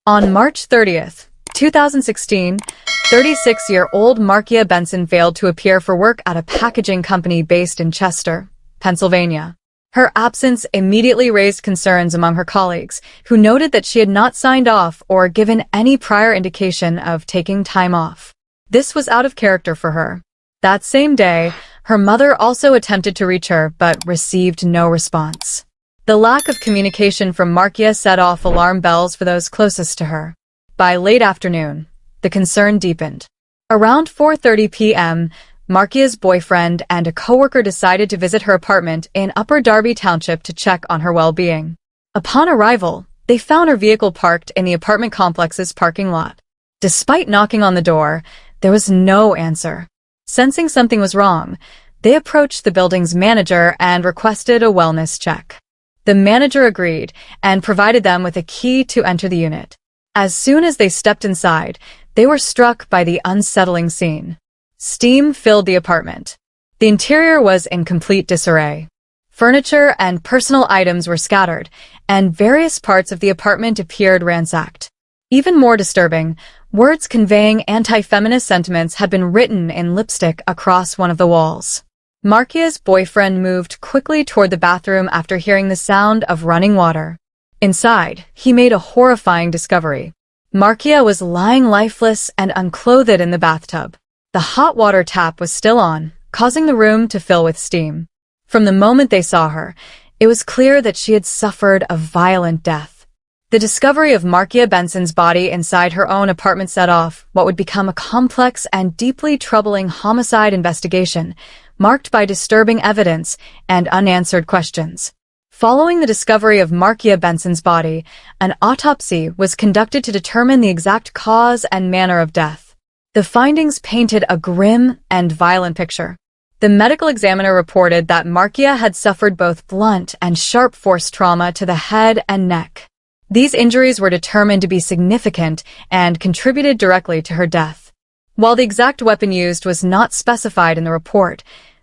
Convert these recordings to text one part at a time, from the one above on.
On March 30th, 2016, 36-year-old Markia Benson failed to appear for work at a packaging company based in Chester, Pennsylvania. Her absence immediately raised concerns among her colleagues, who noted that she had not signed off or given any prior indication of taking time off. This was out of character for her. That same day, her mother also attempted to reach her but received no response. The lack of communication from Markia set off alarm bells for those closest to her. By late afternoon, the concern deepened. Around 4:30 p.m., Markia's boyfriend and a coworker decided to visit her apartment in Upper Darby Township to check on her well-being. Upon arrival, they found her vehicle parked in the apartment complex's parking lot. Despite knocking on the door, there was no answer. Sensing something was wrong, they approached the building's manager and requested a wellness check. The manager agreed and provided them with a key to enter the unit. As soon as they stepped inside, they were struck by the unsettling scene. Steam filled the apartment. The interior was in complete disarray. Furniture and personal items were scattered, and various parts of the apartment appeared ransacked. Even more disturbing, words conveying anti-feminist sentiments had been written in lipstick across one of the walls. Markia's boyfriend moved quickly toward the bathroom after hearing the sound of running water. Inside, he made a horrifying discovery. Markia was lying lifeless and unclothed in the bathtub. The hot water tap was still on, causing the room to fill with steam. From the moment they saw her, it was clear that she had suffered a violent death. The discovery of Markia Benson's body inside her own apartment set off what would become a complex and deeply troubling homicide investigation, marked by disturbing evidence and unanswered questions. Following the discovery of Markia Benson's body, an autopsy was conducted to determine the exact cause and manner of death. The findings painted a grim and violent picture. The medical examiner reported that Markia had suffered both blunt and sharp force trauma to the head and neck. These injuries were determined to be significant and contributed directly to her death. While the exact weapon used was not specified in the report,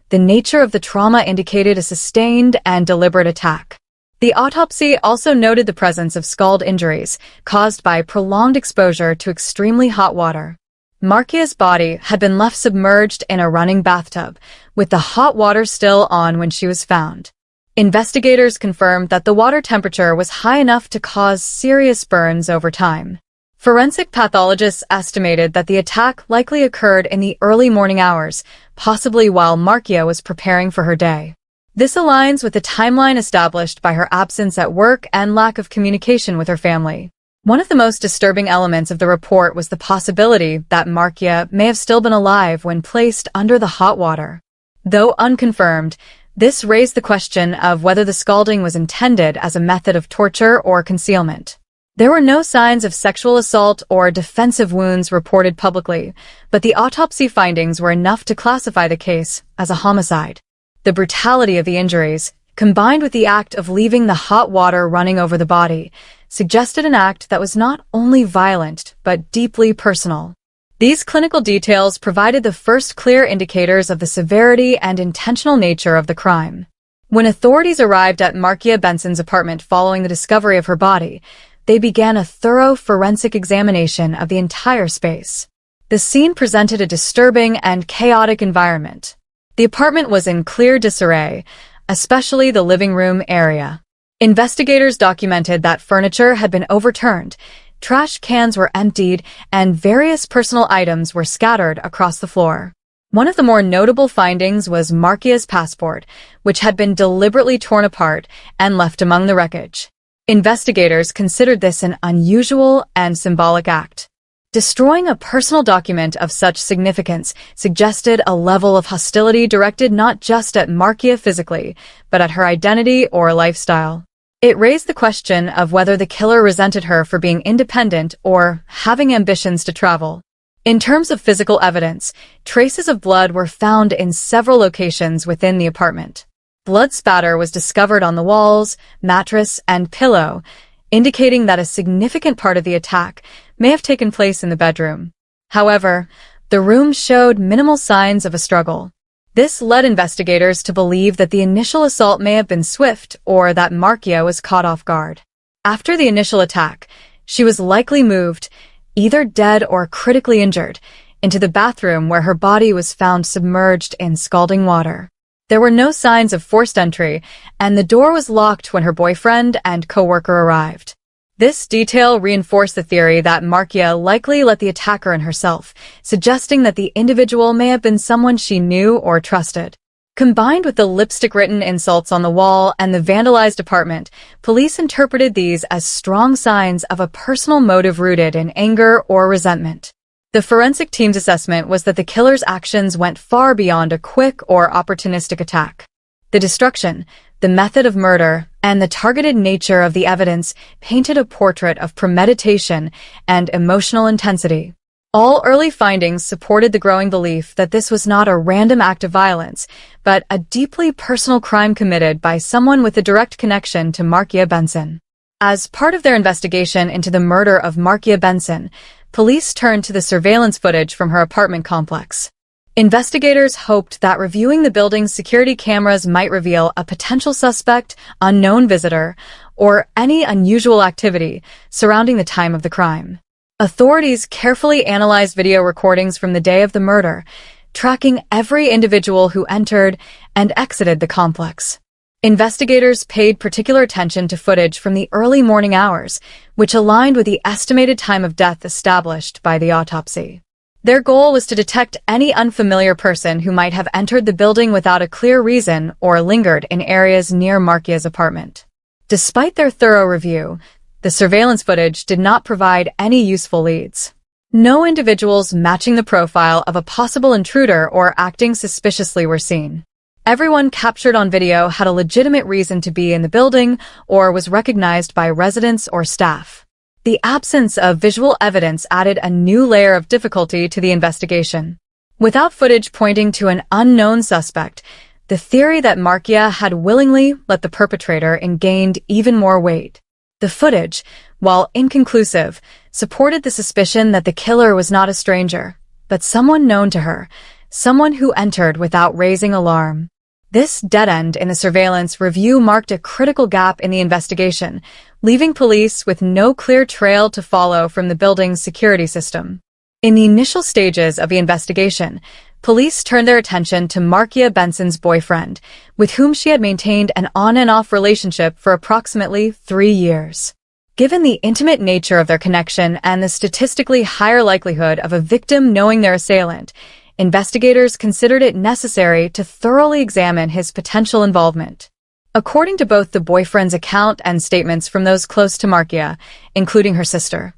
the nature of the trauma indicated a sustained and deliberate attack. The autopsy also noted the presence of scald injuries caused by prolonged exposure to extremely hot water. Markia's body had been left submerged in a running bathtub, with the hot water still on when she was found. Investigators confirmed that the water temperature was high enough to cause serious burns over time. Forensic pathologists estimated that the attack likely occurred in the early morning hours, possibly while Markia was preparing for her day. This aligns with the timeline established by her absence at work and lack of communication with her family. One of the most disturbing elements of the report was the possibility that Markia may have still been alive when placed under the hot water. Though unconfirmed, this raised the question of whether the scalding was intended as a method of torture or concealment. There were no signs of sexual assault or defensive wounds reported publicly, but the autopsy findings were enough to classify the case as a homicide. The brutality of the injuries, combined with the act of leaving the hot water running over the body, suggested an act that was not only violent but deeply personal. These clinical details provided the first clear indicators of the severity and intentional nature of the crime. When authorities arrived at Markia Benson's apartment following the discovery of her body, they began a thorough forensic examination of the entire space. The scene presented a disturbing and chaotic environment. The apartment was in clear disarray, especially the living room area. Investigators documented that furniture had been overturned, trash cans were emptied, and various personal items were scattered across the floor. One of the more notable findings was Markia's passport, which had been deliberately torn apart and left among the wreckage. Investigators considered this an unusual and symbolic act. Destroying a personal document of such significance suggested a level of hostility directed not just at Markia physically, but at her identity or lifestyle. It raised the question of whether the killer resented her for being independent or having ambitions to travel. In terms of physical evidence, traces of blood were found in several locations within the apartment. Blood spatter was discovered on the walls, mattress, and pillow, indicating that a significant part of the attack may have taken place in the bedroom. However, the room showed minimal signs of a struggle. This led investigators to believe that the initial assault may have been swift or that Markia was caught off guard. After the initial attack, She was likely moved, either dead or critically injured, into the bathroom where her body was found submerged in scalding water. There were no signs of forced entry, and the door was locked when her boyfriend and coworker arrived. This detail reinforced the theory that Markia likely let the attacker in herself, suggesting that the individual may have been someone she knew or trusted. Combined with the lipstick-written insults on the wall and the vandalized apartment, police interpreted these as strong signs of a personal motive rooted in anger or resentment. The forensic team's assessment was that the killer's actions went far beyond a quick or opportunistic attack. The destruction, the method of murder, and the targeted nature of the evidence painted a portrait of premeditation and emotional intensity. All early findings supported the growing belief that this was not a random act of violence, but a deeply personal crime committed by someone with a direct connection to Markia Benson. As part of their investigation into the murder of Markia Benson, police turned to the surveillance footage from her apartment complex. Investigators hoped that reviewing the building's security cameras might reveal a potential suspect, unknown visitor, or any unusual activity surrounding the time of the crime. Authorities carefully analyzed video recordings from the day of the murder, tracking every individual who entered and exited the complex. Investigators paid particular attention to footage from the early morning hours, which aligned with the estimated time of death established by the autopsy. Their goal was to detect any unfamiliar person who might have entered the building without a clear reason or lingered in areas near Markia's apartment. Despite their thorough review, the surveillance footage did not provide any useful leads. No individuals matching the profile of a possible intruder or acting suspiciously were seen. Everyone captured on video had a legitimate reason to be in the building or was recognized by residents or staff. The absence of visual evidence added a new layer of difficulty to the investigation. Without footage pointing to an unknown suspect, the theory that Markia had willingly let the perpetrator in gained even more weight. The footage, while inconclusive, supported the suspicion that the killer was not a stranger, but someone known to her, someone who entered without raising alarm. This dead end in the surveillance review marked a critical gap in the investigation, leaving police with no clear trail to follow from the building's security system. In the initial stages of the investigation, police turned their attention to Markia Benson's boyfriend, with whom she had maintained an on-and-off relationship for approximately 3 years. Given the intimate nature of their connection and the statistically higher likelihood of a victim knowing their assailant, investigators considered it necessary to thoroughly examine his potential involvement. According to both the boyfriend's account and statements from those close to Markia, including her sister,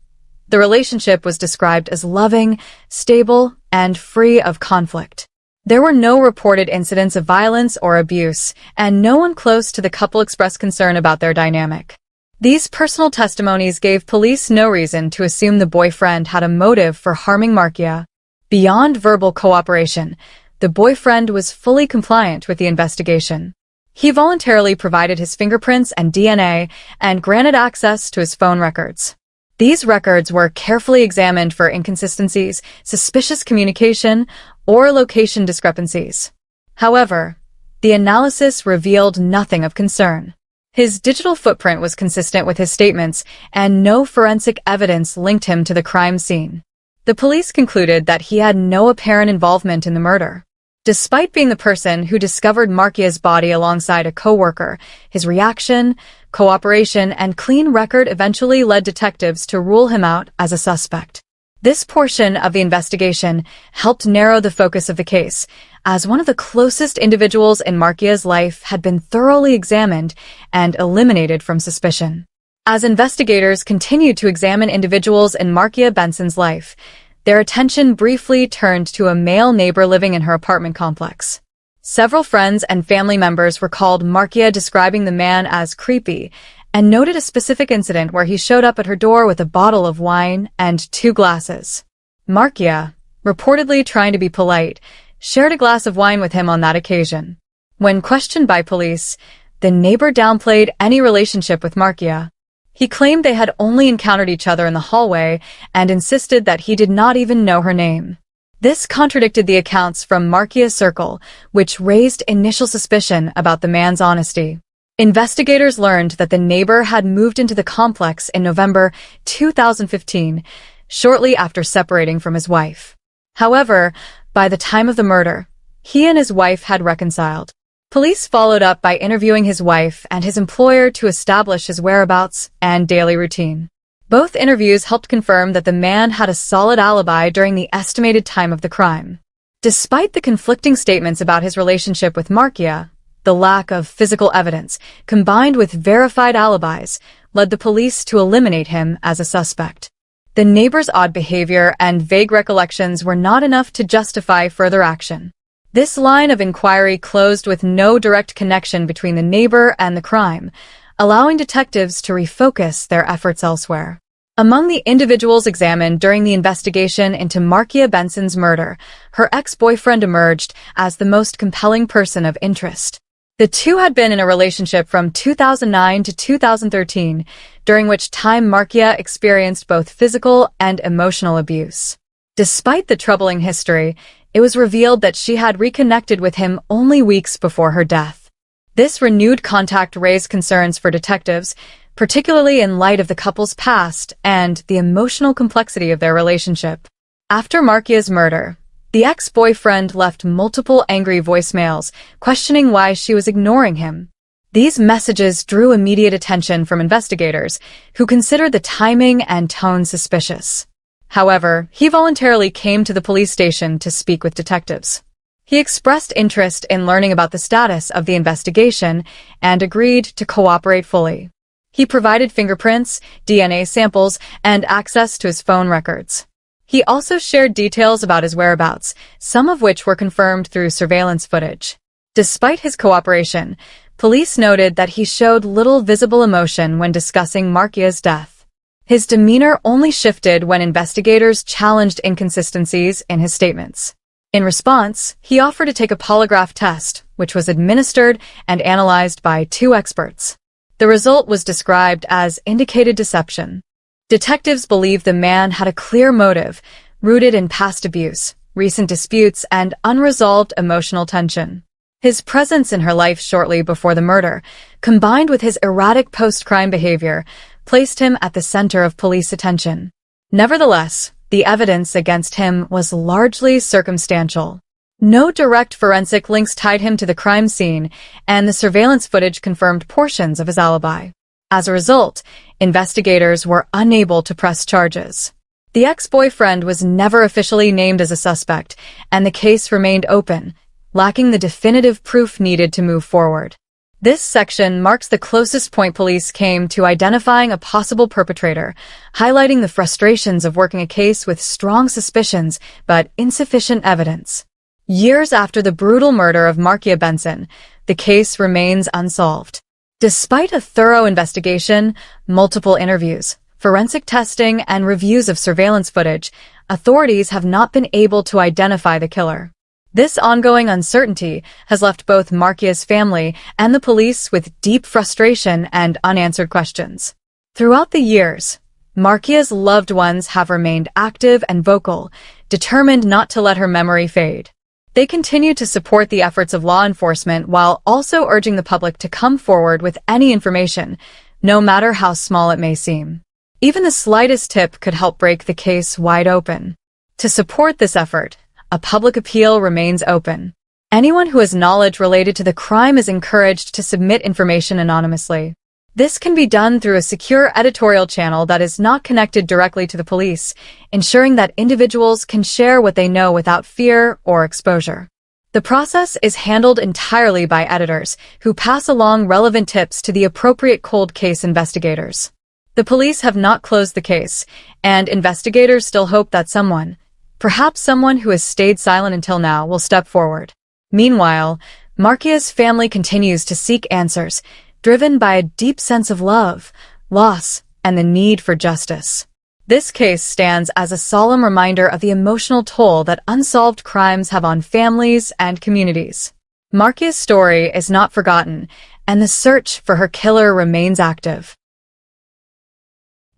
the relationship was described as loving, stable, and free of conflict. There were no reported incidents of violence or abuse, and no one close to the couple expressed concern about their dynamic. These personal testimonies gave police no reason to assume the boyfriend had a motive for harming Markia. Beyond verbal cooperation, the boyfriend was fully compliant with the investigation. He voluntarily provided his fingerprints and DNA and granted access to his phone records. These records were carefully examined for inconsistencies, suspicious communication, or location discrepancies. However, the analysis revealed nothing of concern. His digital footprint was consistent with his statements, and no forensic evidence linked him to the crime scene. The police concluded that he had no apparent involvement in the murder. Despite being the person who discovered Markia's body alongside a coworker, his reaction, cooperation, and clean record eventually led detectives to rule him out as a suspect. This portion of the investigation helped narrow the focus of the case, as one of the closest individuals in Markia's life had been thoroughly examined and eliminated from suspicion. As investigators continued to examine individuals in Markia Benson's life, their attention briefly turned to a male neighbor living in her apartment complex. Several friends and family members recalled Markia describing the man as creepy and noted a specific incident where he showed up at her door with a bottle of wine and 2 glasses. Markia, reportedly trying to be polite, shared a glass of wine with him on that occasion. When questioned by police, the neighbor downplayed any relationship with Markia. He claimed they had only encountered each other in the hallway and insisted that he did not even know her name. This contradicted the accounts from Markia's circle, which raised initial suspicion about the man's honesty. Investigators learned that the neighbor had moved into the complex in November 2015, shortly after separating from his wife. However, by the time of the murder, he and his wife had reconciled. Police followed up by interviewing his wife and his employer to establish his whereabouts and daily routine. Both interviews helped confirm that the man had a solid alibi during the estimated time of the crime. Despite the conflicting statements about his relationship with Markia, the lack of physical evidence, combined with verified alibis, led the police to eliminate him as a suspect. The neighbor's odd behavior and vague recollections were not enough to justify further action. This line of inquiry closed with no direct connection between the neighbor and the crime, allowing detectives to refocus their efforts elsewhere. Among the individuals examined during the investigation into Markia Benson's murder, her ex-boyfriend emerged as the most compelling person of interest. The two had been in a relationship from 2009 to 2013, during which time Markia experienced both physical and emotional abuse. Despite the troubling history, it was revealed that she had reconnected with him only weeks before her death. This renewed contact raised concerns for detectives, particularly in light of the couple's past and the emotional complexity of their relationship. After Markia's murder, the ex-boyfriend left multiple angry voicemails, questioning why she was ignoring him. These messages drew immediate attention from investigators, who considered the timing and tone suspicious. However, he voluntarily came to the police station to speak with detectives. He expressed interest in learning about the status of the investigation and agreed to cooperate fully. He provided fingerprints, DNA samples, and access to his phone records. He also shared details about his whereabouts, some of which were confirmed through surveillance footage. Despite his cooperation, police noted that he showed little visible emotion when discussing Markia's death. His demeanor only shifted when investigators challenged inconsistencies in his statements. In response, he offered to take a polygraph test, which was administered and analyzed by two experts. The result was described as indicated deception. Detectives believed the man had a clear motive, rooted in past abuse, recent disputes, and unresolved emotional tension. His presence in her life shortly before the murder, combined with his erratic post-crime behavior, placed him at the center of police attention. Nevertheless, the evidence against him was largely circumstantial. No direct forensic links tied him to the crime scene, and the surveillance footage confirmed portions of his alibi. As a result, investigators were unable to press charges. The ex-boyfriend was never officially named as a suspect, and the case remained open, lacking the definitive proof needed to move forward. This section marks the closest point police came to identifying a possible perpetrator, highlighting the frustrations of working a case with strong suspicions but insufficient evidence. Years after the brutal murder of Markia Benson, the case remains unsolved. Despite a thorough investigation, multiple interviews, forensic testing, and reviews of surveillance footage, authorities have not been able to identify the killer. This ongoing uncertainty has left both Markia's family and the police with deep frustration and unanswered questions. Throughout the years, Markia's loved ones have remained active and vocal, determined not to let her memory fade. They continue to support the efforts of law enforcement while also urging the public to come forward with any information, no matter how small it may seem. Even the slightest tip could help break the case wide open. To support this effort, a public appeal remains open. Anyone who has knowledge related to the crime is encouraged to submit information anonymously. This can be done through a secure editorial channel that is not connected directly to the police, ensuring that individuals can share what they know without fear or exposure. The process is handled entirely by editors, who pass along relevant tips to the appropriate cold case investigators. The police have not closed the case, and investigators still hope that someone, perhaps someone who has stayed silent until now, will step forward. Meanwhile, Markia's family continues to seek answers, driven by a deep sense of love, loss, and the need for justice. This case stands as a solemn reminder of the emotional toll that unsolved crimes have on families and communities. Markia's story is not forgotten, and the search for her killer remains active.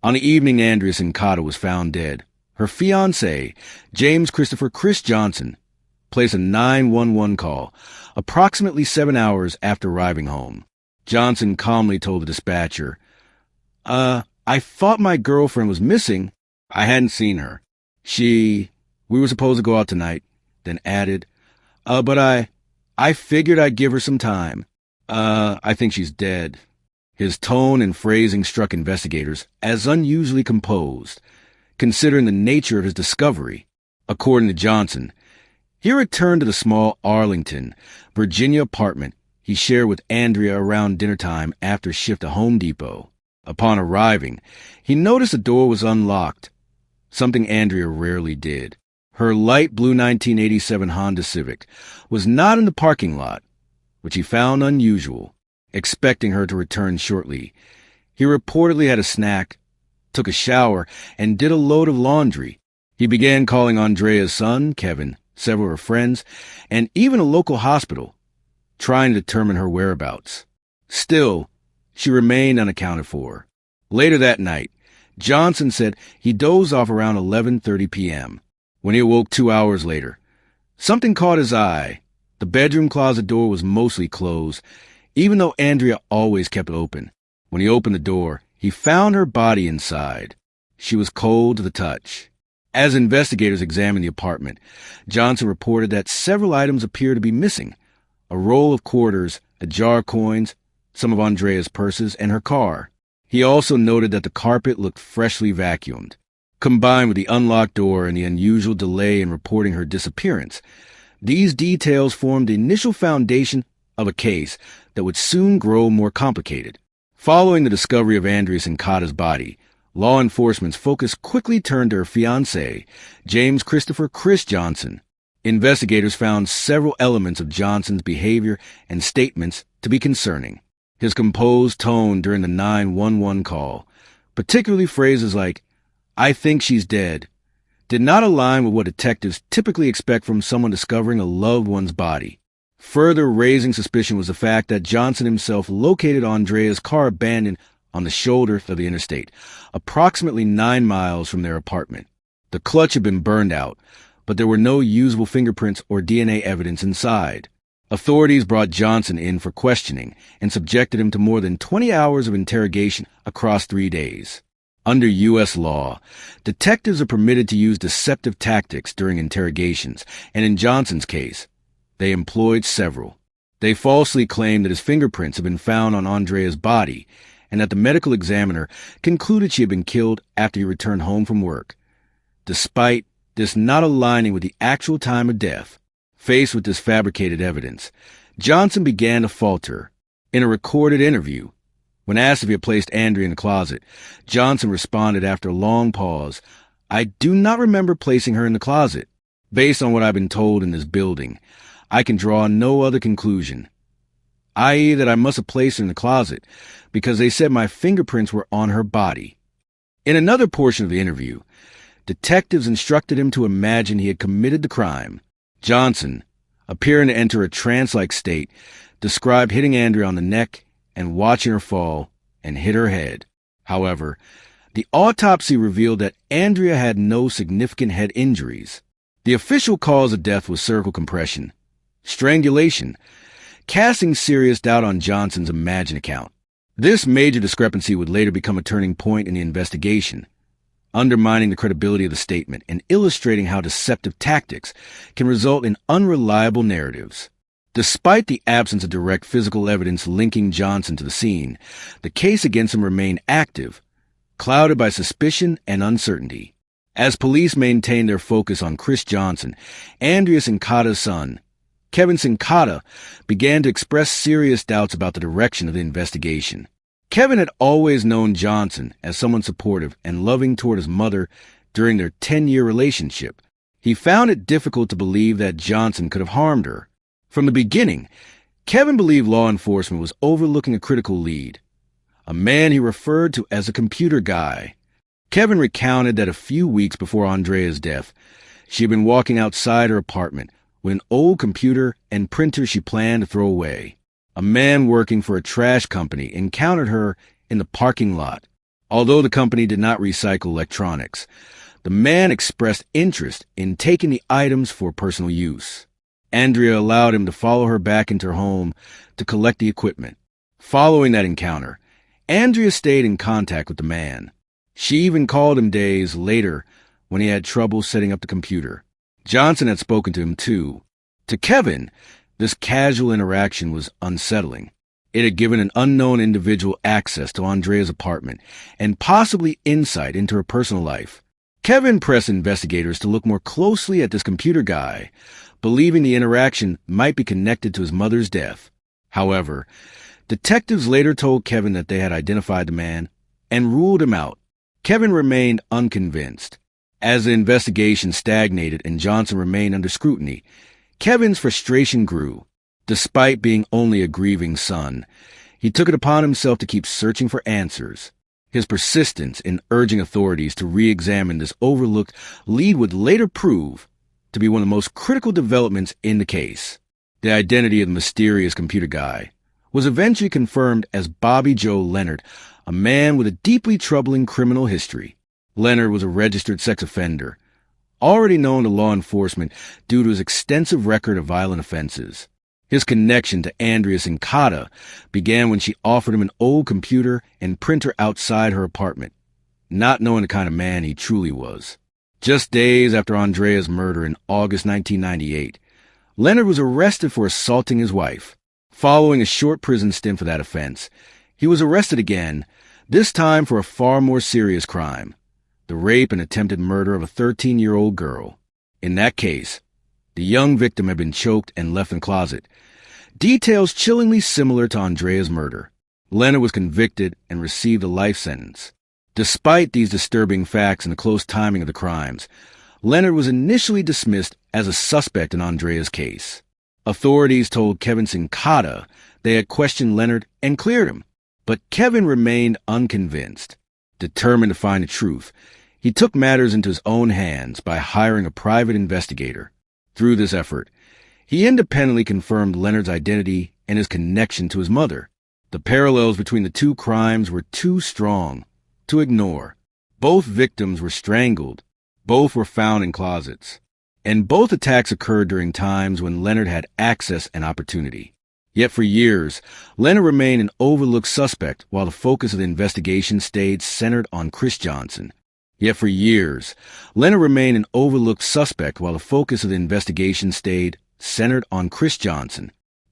On the evening Andrea Sincata was found dead, her fiancé, James Christopher Chris Johnson, placed a 911 call approximately 7 hours after arriving home. Johnson calmly told the dispatcher, I thought my girlfriend was missing. I hadn't seen her. We were supposed to go out tonight," then added, but I figured I'd give her some time. I think she's dead." His tone and phrasing struck investigators as unusually composed, considering the nature of his discovery. According to Johnson, he returned to the small Arlington, Virginia apartment he shared with Andrea around dinner time after a shift at Home Depot. Upon arriving, he noticed the door was unlocked, something Andrea rarely did. Her light blue 1987 Honda Civic was not in the parking lot, which he found unusual. Expecting her to return shortly, he reportedly had a snack, took a shower, and did a load of laundry. He began calling Andrea's son, Kevin, several of her friends, and even a local hospital, trying to determine her whereabouts. Still, she remained unaccounted for. Later that night, Johnson said he dozed off around 11:30 p.m. When he awoke 2 hours later, something caught his eye. The bedroom closet door was mostly closed, even though Andrea always kept it open. When he opened the door, he found her body inside. She was cold to the touch. As investigators examined the apartment, Johnson reported that several items appeared to be missing: a roll of quarters, a jar of coins, some of Andrea's purses, and her car. He also noted that the carpet looked freshly vacuumed. Combined with the unlocked door and the unusual delay in reporting her disappearance, these details formed the initial foundation of a case that would soon grow more complicated. Following the discovery of Andrea Sincata's body, law enforcement's focus quickly turned to her fiancé, James Christopher "Chris" Johnson. Investigators found several elements of Johnson's behavior and statements to be concerning. His composed tone during the 911 call, particularly phrases like, "I think she's dead," did not align with what detectives typically expect from someone discovering a loved one's body. Further raising suspicion was the fact that Johnson himself located Andrea's car abandoned on the shoulder of the interstate, approximately 9 miles from their apartment. The clutch had been burned out, but there were no usable fingerprints or DNA evidence inside. Authorities brought Johnson in for questioning and subjected him to more than 20 hours of interrogation across 3 days. Under U.S. law, detectives are permitted to use deceptive tactics during interrogations, and in Johnson's case, they employed several. They falsely claimed that his fingerprints had been found on Andrea's body and that the medical examiner concluded she had been killed after he returned home from work, despite this not aligning with the actual time of death. Faced with this fabricated evidence, Johnson began to falter. In a recorded interview, when asked if he had placed Andrea in the closet, Johnson responded after a long pause, "I do not remember placing her in the closet. Based on what I've been told in this building, I can draw no other conclusion, i.e. that I must have placed her in the closet because they said my fingerprints were on her body." In another portion of the interview, detectives instructed him to imagine he had committed the crime. Johnson, appearing to enter a trance-like state, described hitting Andrea on the neck and watching her fall and hit her head. However, the autopsy revealed that Andrea had no significant head injuries. The official cause of death was cervical compression, strangulation, casting serious doubt on Johnson's imagined account. This major discrepancy would later become a turning point in the investigation, undermining the credibility of the statement and illustrating how deceptive tactics can result in unreliable narratives. Despite the absence of direct physical evidence linking Johnson to the scene, the case against him remained active, clouded by suspicion and uncertainty. As police maintained their focus on Chris Johnson, Andrea Sincata's son, Kevin Sincata, began to express serious doubts about the direction of the investigation. Kevin had always known Johnson as someone supportive and loving toward his mother during their 10-year relationship. He found it difficult to believe that Johnson could have harmed her. From the beginning, Kevin believed law enforcement was overlooking a critical lead, a man he referred to as a computer guy. Kevin recounted that a few weeks before Andrea's death, she had been walking outside her apartment with an old computer and printer she planned to throw away. A man working for a trash company encountered her in the parking lot. Although the company did not recycle electronics, the man expressed interest in taking the items for personal use. Andrea allowed him to follow her back into her home to collect the equipment. Following that encounter, Andrea stayed in contact with the man. She even called him days later when he had trouble setting up the computer. Johnson had spoken to him too. To Kevin, this casual interaction was unsettling. It had given an unknown individual access to Andrea's apartment and possibly insight into her personal life. Kevin pressed investigators to look more closely at this computer guy, believing the interaction might be connected to his mother's death. However, detectives later told Kevin that they had identified the man and ruled him out. Kevin remained unconvinced. As the investigation stagnated and Johnson remained under scrutiny, Kevin's frustration grew. Despite being only a grieving son, he took it upon himself to keep searching for answers. His persistence in urging authorities to re-examine this overlooked lead would later prove to be one of the most critical developments in the case. The identity of the mysterious computer guy was eventually confirmed as Bobby Joe Leonard, a man with a deeply troubling criminal history. Leonard was a registered sex offender, already known to law enforcement due to his extensive record of violent offenses. His connection to Andrea Sincata began when she offered him an old computer and printer outside her apartment, not knowing the kind of man he truly was. Just days after Andrea's murder in August 1998, Leonard was arrested for assaulting his wife. Following a short prison stint for that offense, he was arrested again, this time for a far more serious crime: the rape and attempted murder of a 13-year-old girl. In that case, the young victim had been choked and left in a closet. Details chillingly similar to Andrea's murder. Leonard was convicted and received a life sentence. Despite these disturbing facts and the close timing of the crimes, Leonard was initially dismissed as a suspect in Andrea's case. Authorities told Kevin Sincata they had questioned Leonard and cleared him, but Kevin remained unconvinced. Determined to find the truth, he took matters into his own hands by hiring a private investigator. Through this effort, he independently confirmed Leonard's identity and his connection to his mother. The parallels between the two crimes were too strong to ignore. Both victims were strangled, both were found in closets, and both attacks occurred during times when Leonard had access and opportunity. Yet for years, Leonard remained an overlooked suspect while the focus of the investigation stayed centered on Chris Johnson.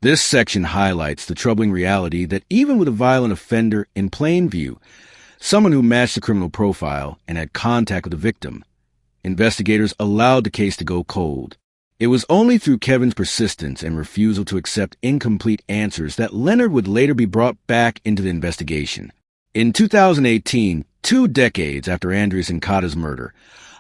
This section highlights the troubling reality that even with a violent offender in plain view, someone who matched the criminal profile and had contact with the victim, investigators allowed the case to go cold. It was only through Kevin's persistence and refusal to accept incomplete answers that Leonard would later be brought back into the investigation. In 2018, 2 decades after Andrea Sincata's murder,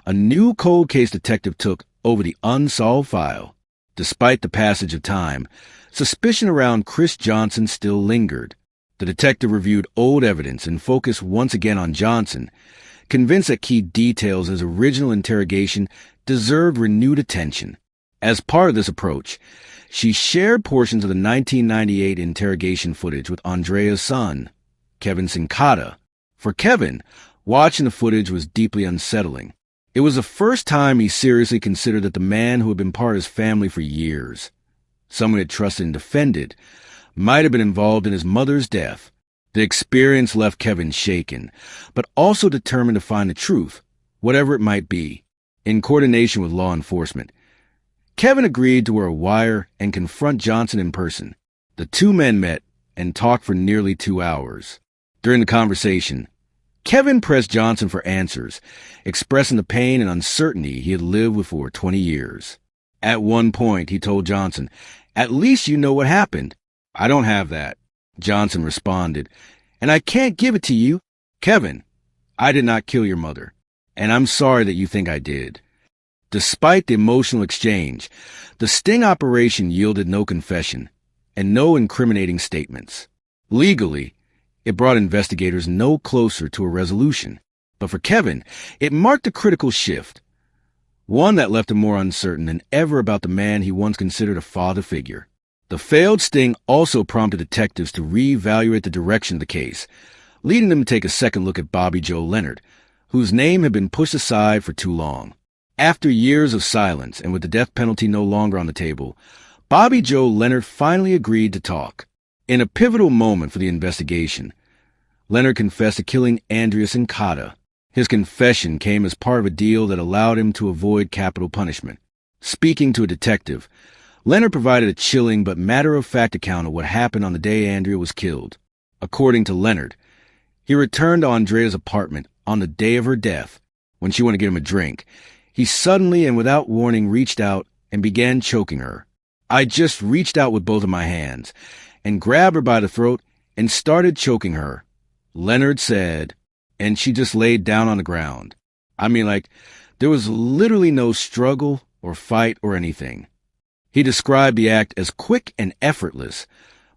a new cold case detective took over the unsolved file. Despite the passage of time, suspicion around Chris Johnson still lingered. The detective reviewed old evidence and focused once again on Johnson, convinced that key details of his original interrogation deserved renewed attention. As part of this approach, she shared portions of the 1998 interrogation footage with Andrea's son, Kevin Sincata. For Kevin, watching the footage was deeply unsettling. It was the first time he seriously considered that the man who had been part of his family for years, someone he had trusted and defended, might have been involved in his mother's death. The experience left Kevin shaken, but also determined to find the truth, whatever it might be. In coordination with law enforcement, Kevin agreed to wear a wire and confront Johnson in person. The two men met and talked for nearly 2 hours. During the conversation, Kevin pressed Johnson for answers, expressing the pain and uncertainty he had lived with for 20 years. At one point, he told Johnson, "At least you know what happened." "I don't have that," Johnson responded, "and I can't give it to you." "Kevin, I did not kill your mother, and I'm sorry that you think I did." Despite the emotional exchange, the sting operation yielded no confession and no incriminating statements. Legally, it brought investigators no closer to a resolution. But for Kevin, it marked a critical shift, one that left him more uncertain than ever about the man he once considered a father figure. The failed sting also prompted detectives to reevaluate the direction of the case, leading them to take a second look at Bobby Joe Leonard, whose name had been pushed aside for too long. After years of silence and with the death penalty no longer on the table, Bobby Joe Leonard finally agreed to talk. In a pivotal moment for the investigation, Leonard confessed to killing Andrea Sincata. His confession came as part of a deal that allowed him to avoid capital punishment. Speaking to a detective, Leonard provided a chilling but matter-of-fact account of what happened on the day Andrea was killed. According to Leonard, he returned to Andrea's apartment on the day of her death. When she went to get him a drink, he suddenly and without warning reached out and began choking her. I just reached out with both of my hands and grabbed her by the throat and started choking her, Leonard said, and she just laid down on the ground. I mean, there was literally no struggle or fight or anything. He described the act as quick and effortless,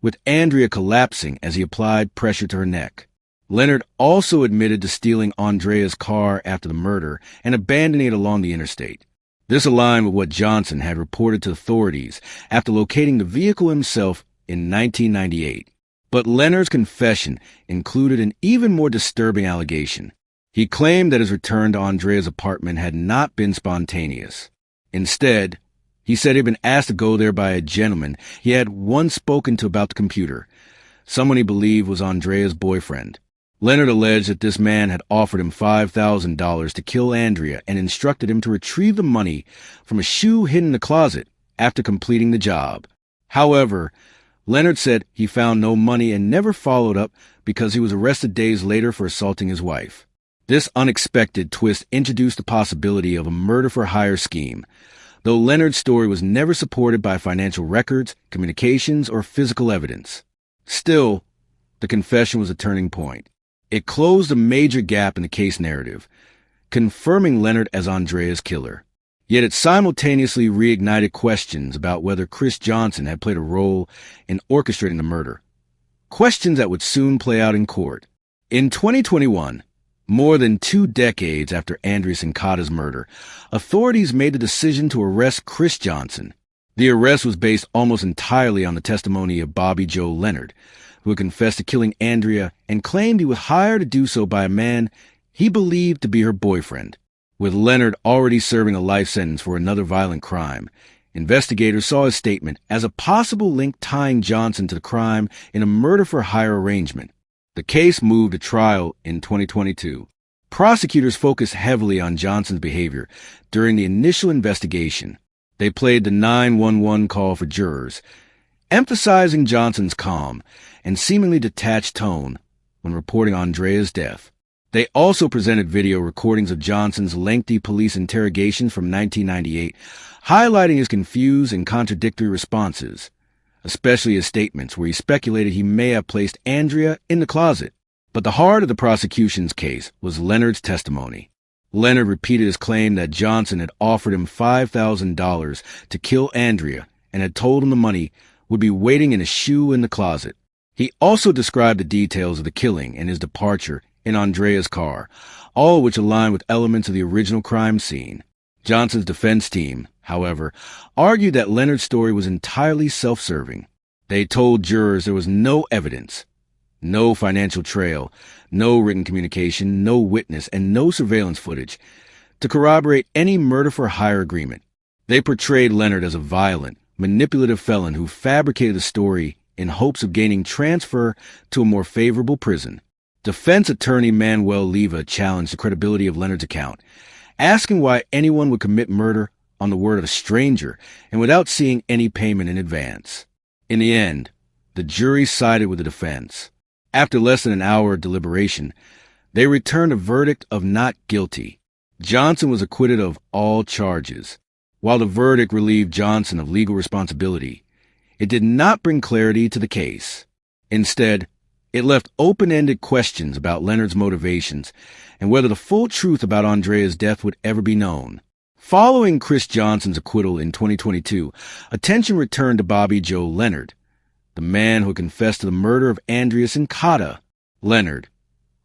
with Andrea collapsing as he applied pressure to her neck. Leonard also admitted to stealing Andrea's car after the murder and abandoning it along the interstate. This aligned with what Johnson had reported to authorities after locating the vehicle himself in 1998. But Leonard's confession included an even more disturbing allegation. He claimed that his return to Andrea's apartment had not been spontaneous. Instead, he said he'd been asked to go there by a gentleman he had once spoken to about the computer, someone he believed was Andrea's boyfriend. Leonard alleged that this man had offered him $5,000 to kill Andrea and instructed him to retrieve the money from a shoe hidden in the closet after completing the job. However, Leonard said he found no money and never followed up because he was arrested days later for assaulting his wife. This unexpected twist introduced the possibility of a murder-for-hire scheme, though Leonard's story was never supported by financial records, communications, or physical evidence. Still, the confession was a turning point. It closed a major gap in the case narrative, confirming Leonard as Andrea's killer. Yet it simultaneously reignited questions about whether Chris Johnson had played a role in orchestrating the murder. Questions that would soon play out in court. In 2021, more than 2 decades after Andrea Sincata's murder, authorities made the decision to arrest Chris Johnson. The arrest was based almost entirely on the testimony of Bobby Joe Leonard, who had confessed to killing Andrea and claimed he was hired to do so by a man he believed to be her boyfriend. With Leonard already serving a life sentence for another violent crime, investigators saw his statement as a possible link tying Johnson to the crime in a murder-for-hire arrangement. The case moved to trial in 2022. Prosecutors focused heavily on Johnson's behavior during the initial investigation. They played the 911 call for jurors, emphasizing Johnson's calm and seemingly detached tone when reporting Andrea's death. They also presented video recordings of Johnson's lengthy police interrogations from 1998, highlighting his confused and contradictory responses, especially his statements where he speculated he may have placed Andrea in the closet. But the heart of the prosecution's case was Leonard's testimony. Leonard repeated his claim that Johnson had offered him $5,000 to kill Andrea and had told him the money would be waiting in a shoe in the closet. He also described the details of the killing and his departure in Andrea's car, all of which aligned with elements of the original crime scene. Johnson's defense team, however, argued that Leonard's story was entirely self-serving. They told jurors there was no evidence, no financial trail, no written communication, no witness, and no surveillance footage to corroborate any murder-for-hire agreement. They portrayed Leonard as a violent, manipulative felon who fabricated a story in hopes of gaining transfer to a more favorable prison. Defense attorney Manuel Leva challenged the credibility of Leonard's account, asking why anyone would commit murder on the word of a stranger and without seeing any payment in advance. In the end, the jury sided with the defense. After less than an hour of deliberation, they returned a verdict of not guilty. Johnson was acquitted of all charges. While the verdict relieved Johnson of legal responsibility, it did not bring clarity to the case. Instead, it left open-ended questions about Leonard's motivations and whether the full truth about Andrea's death would ever be known. Following Chris Johnson's acquittal in 2022, attention returned to Bobby Joe Leonard, the man who confessed to the murder of Andrea Sincata. Leonard,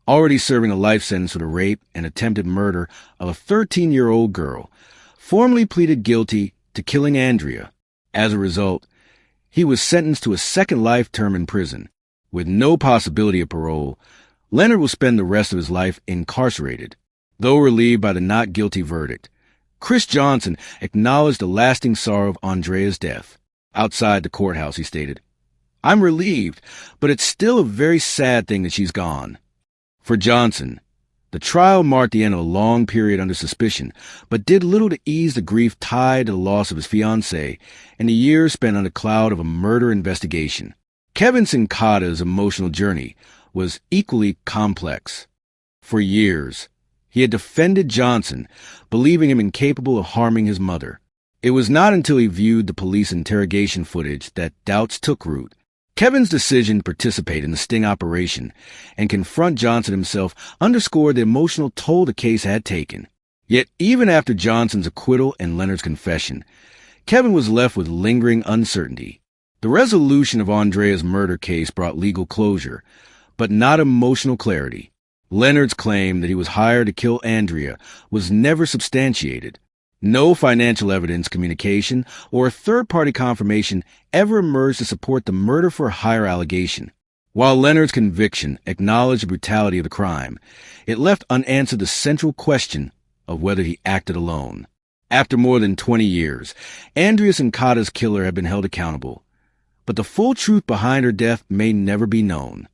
already serving a life sentence for the rape and attempted murder of a 13-year-old girl, formally pleaded guilty to killing Andrea. As a result, he was sentenced to a second life term in prison. With no possibility of parole, Leonard will spend the rest of his life incarcerated. Though relieved by the not guilty verdict, Chris Johnson acknowledged the lasting sorrow of Andrea's death. Outside the courthouse, he stated, I'm relieved, but it's still a very sad thing that she's gone. For Johnson, the trial marked the end of a long period under suspicion, but did little to ease the grief tied to the loss of his fiancée and the years spent under the cloud of a murder investigation. Kevin Sincata's emotional journey was equally complex. For years, he had defended Johnson, believing him incapable of harming his mother. It was not until he viewed the police interrogation footage that doubts took root. Kevin's decision to participate in the sting operation and confront Johnson himself underscored the emotional toll the case had taken. Yet even after Johnson's acquittal and Leonard's confession, Kevin was left with lingering uncertainty. The resolution of Andrea's murder case brought legal closure, but not emotional clarity. Leonard's claim that he was hired to kill Andrea was never substantiated. No financial evidence, communication, or third-party confirmation ever emerged to support the murder-for-hire allegation. While Leonard's conviction acknowledged the brutality of the crime, it left unanswered the central question of whether he acted alone. After more than 20 years, Andrea Sincata's killer had been held accountable, but the full truth behind her death may never be known.